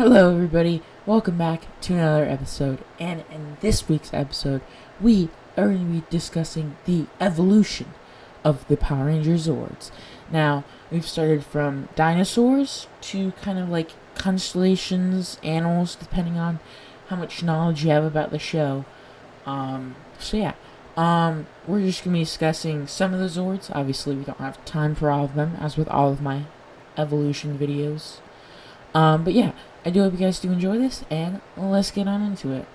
Hello everybody, welcome back to another episode, and in this week's episode, we are going to be discussing the evolution of the Power Rangers Zords. Now, we've started from dinosaurs to kind of like constellations, animals, depending on how much knowledge you have about the show. We're just going to be discussing some of the Zords. Obviously, we don't have time for all of them, as with all of my evolution videos. But yeah, I do hope you guys do enjoy this, and let's get on into it.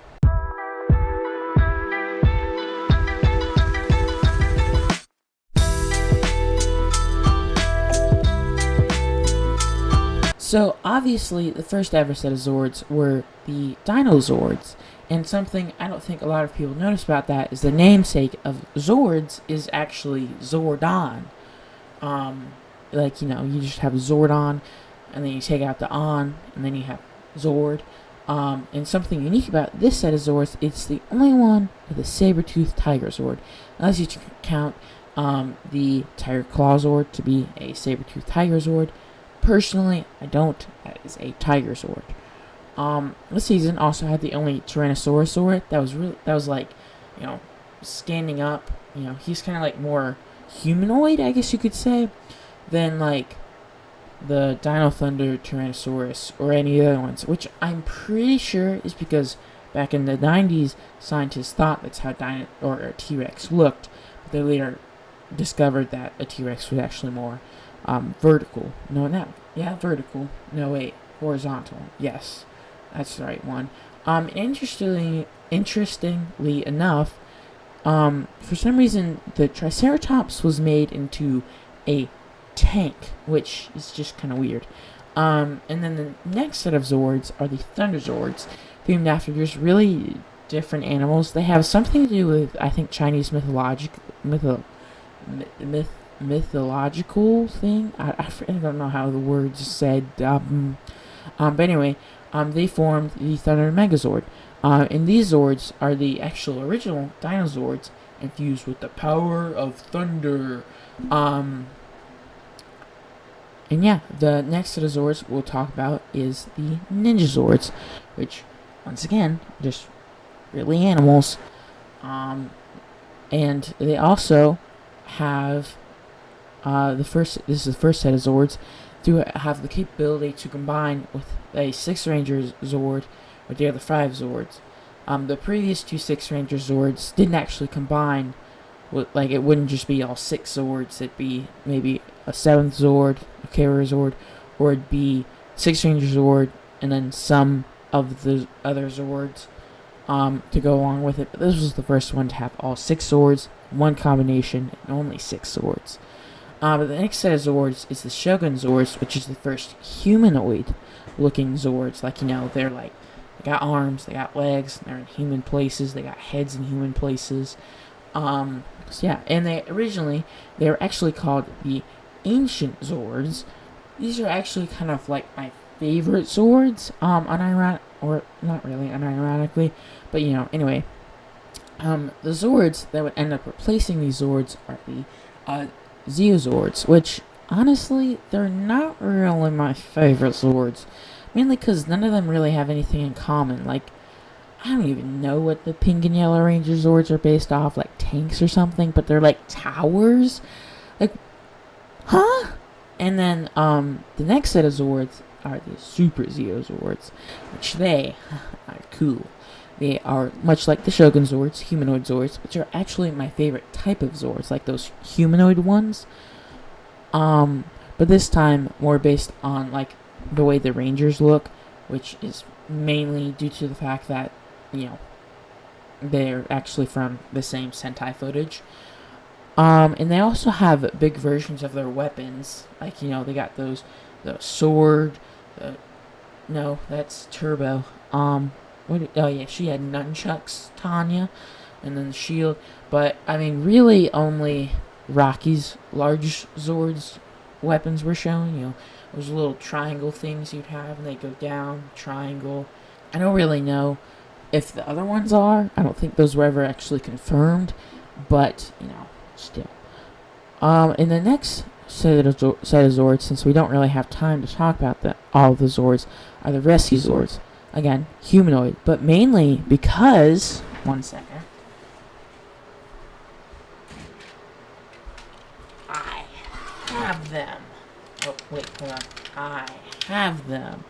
So, obviously, the first ever set of Zords were the Dino Zords, and something I don't think a lot of people notice about that is the namesake of Zords is actually Zordon. You just have Zordon, and then you take out the on, and then you have Zord. And something unique about this set of Zords, it's the only one with a saber-toothed tiger Zord. Unless you count the Tiger Claw Zord to be a saber-toothed tiger Zord. Personally, I don't. That is a tiger Zord. This season also had the only Tyrannosaurus Zord that was like, standing up. He's kind of like more humanoid, I guess you could say, than like the Dino Thunder Tyrannosaurus or any other ones, which I'm pretty sure is because back in the 90s, scientists thought that's how a T-Rex looked, but they later discovered that a T-Rex was actually more vertical. Vertical. No, wait, horizontal. Yes, that's the right one. Interestingly enough, for some reason, the Triceratops was made into a tank, which is just kind of weird. And then the next set of Zords are the Thunder Zords, themed after just really different animals. They have something to do with, I think, Chinese mythological thing. I don't know how the word's said. But anyway, they formed the Thunder Megazord. And these Zords are the actual original Dinozords infused with the power of thunder. And yeah, the next set of Zords we'll talk about is the Ninja Zords, which, once again, just really animals. And they also have this is the first set of Zords to have the capability to combine with a Six Ranger Zord with the other 5 Zords. The previous 2 Six Ranger Zords didn't actually combine. It wouldn't just be all 6 Zords, it'd be maybe a 7th Zord, a Carrier Zord, or it'd be 6 Ranger Zord, and then some of the other Zords to go along with it. But this was the first one to have all 6 Zords, one combination, and only 6 Zords. But the next set of Zords is the Shogun Zords, which is the first humanoid-looking Zords. They're they got arms, they got legs, they're in human places, they got heads in human places. And they were actually called the Ancient Zords. These are actually kind of like my favorite Zords, not really unironically, but anyway. The Zords that would end up replacing these Zords are the Zeozords, which, honestly, they're not really my favorite Zords. Mainly because none of them really have anything in common. I don't even know what the pink and yellow Ranger Zords are based off, like tanks or something, but they're like towers? Huh? And then, the next set of Zords are the Super Zeozords, which they are cool. They are much like the Shogun Zords, humanoid Zords, which are actually my favorite type of Zords, like those humanoid ones. But this time, more based on, the way the Rangers look, which is mainly due to the fact that, they're actually from the same Sentai footage. And they also have big versions of their weapons. They got the sword, no, that's Turbo. She had nunchucks, Tanya, and then the shield. But, really only Rocky's large Zords weapons were shown, those little triangle things you'd have, and they go down, triangle. I don't really know if the other ones are. I don't think those were ever actually confirmed, but, still. In the next set of Zords, since we don't really have time to talk about all of the Zords, are the Rescue Zords. Again, humanoid, but mainly because... One second. I have them. Oh, wait, hold on. I have them.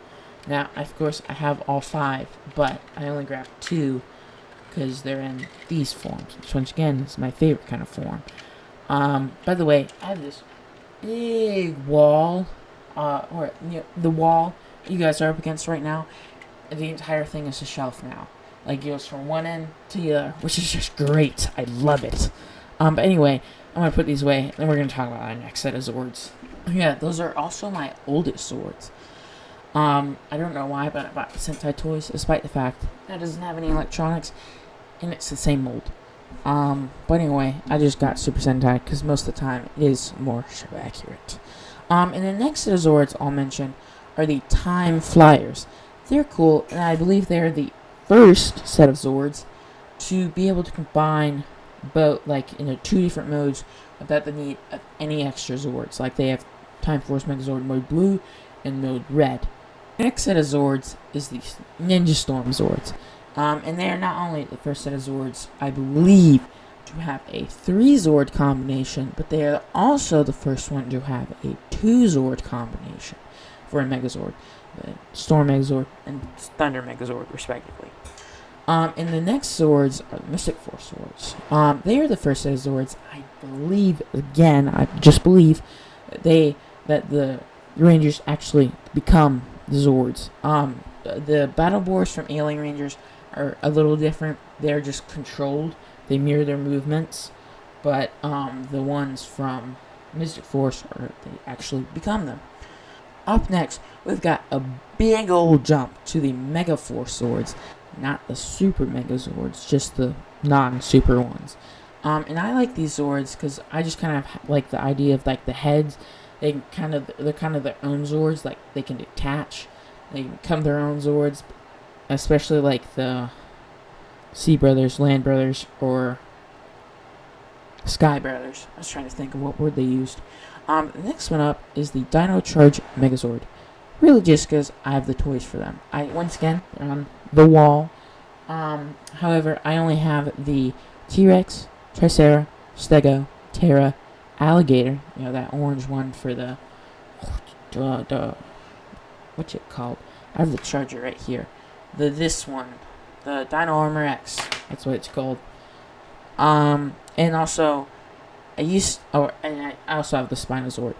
Now, of course, I have all 5, but I only grabbed 2 because they're in these forms, which once again is my favorite kind of form. By the way, I have this big wall, the wall you guys are up against right now. The entire thing is a shelf now. Like, it goes from one end to the other, which is just great. I love it. But anyway, I'm going to put these away, and we're going to talk about our next set of Zords. Yeah, those are also my oldest Zords. I don't know why, but I bought the Sentai Toys, despite the fact that it doesn't have any electronics, and it's the same mold. But anyway, I just got Super Sentai, because most of the time it is more accurate. And the next set of Zords I'll mention are the Time Flyers. They're cool, and I believe they're the first set of Zords to be able to combine both, like, in 2 different modes without the need of any extra Zords. Like, they have Time Force Megazord Mode Blue and Mode Red. The next set of Zords is the Ninja Storm Zords. And they are not only the first set of Zords, I believe, to have a 3-Zord combination, but they are also the first one to have a 2-Zord combination for a Megazord. The Storm Megazord and Thunder Megazord, respectively. And the next Zords are the Mystic Force Zords. They are the first set of Zords, I believe, again, I just believe, that the Rangers actually become the Zords. The Battle Boars from Alien Rangers are a little different. They're just controlled. They mirror their movements. But the ones from Mystic Force, they actually become them. Up next, we've got a big old jump to the Mega Force Zords. Not the Super Mega Zords, just the non-super ones. And I like these Zords because I just kind of like the idea of, like, the heads. They're kind of their own Zords. Like, they can detach. They become their own Zords. Especially like the Sea Brothers, Land Brothers, or Sky Brothers. I was trying to think of what word they used. The next one up is the Dino Charge Megazord. Really just because I have the toys for them. Once again, they're on the wall. However, I only have the T-Rex, Tricera, Stego, Terra, Alligator. You know, that orange one for the... what's it called? I have the Charger right here. This one. The Dino Armor X. That's what it's called. And also... I also have the Spinozord.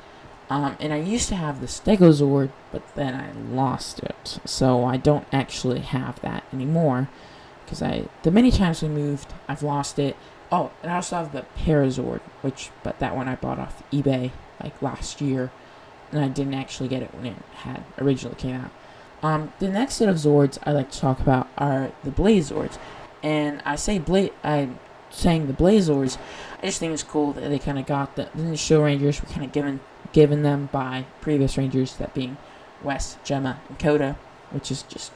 And I used to have the Stegozord, but then I lost it. So I don't actually have that anymore. Because the many times we moved, I've lost it. Oh, and I also have the Parazord, but that one I bought off eBay, like, last year. And I didn't actually get it when it had originally came out. The next set of Zords I like to talk about are the Blazords. And I'm saying the Blazords, I just think it's cool that they kind of got the show Rangers were kind of given them by previous Rangers, that being Wes, Gemma, and Coda, which is just,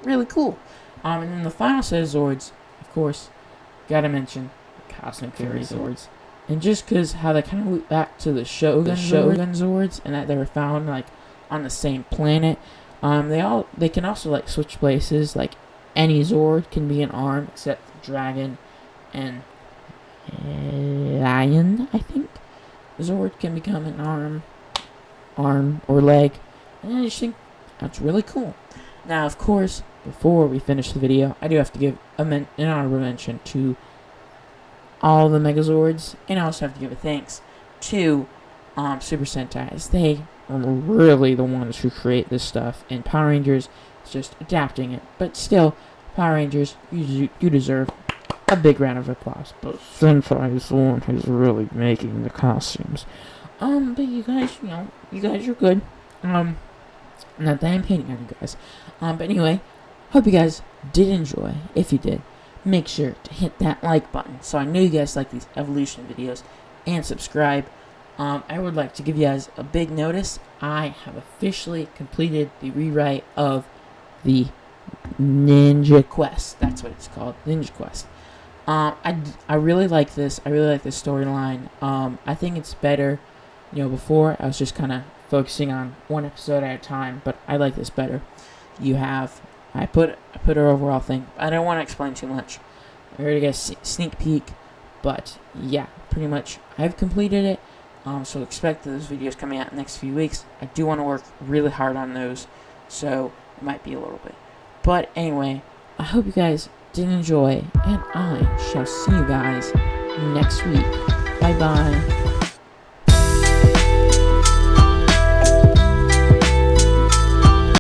really cool. And then the final set of Zords, of course, gotta mention the Cosmic Fury Zords. And just because how they kind of loop back to the Shogun Zords, and that they were found, like, on the same planet, they can also, like, switch places. Like, any Zord can be an arm, except Dragon and Lion, I think. Zord can become an arm or leg, and I just think that's really cool. Now, of course, before we finish the video, I do have to give an honorable mention to all the Megazords, and I also have to give a thanks to Super Sentai. They are really the ones who create this stuff, and Power Rangers is just adapting it. But still, Power Rangers, you deserve a big round of applause. But Sentai is the one who's really making the costumes. But you guys, you guys are good. Not that I'm hating on you guys. But anyway, hope you guys did enjoy. If you did, make sure to hit that like button so I know you guys like these evolution videos, and subscribe. I would like to give you guys a big notice. I have officially completed the rewrite of the Ninja Quest. That's what it's called, Ninja Quest. I really like this. I really like this storyline. I think it's better. Before I was just kind of focusing on one episode at a time, but I like this better. you have. I put her overall thing. I don't want to explain too much. I already got a sneak peek, but yeah, pretty much I've completed it. So expect those videos coming out in the next few weeks. I do want to work really hard on those, so it might be a little bit. But anyway, I hope you guys did enjoy, and I shall see you guys next week. Bye bye.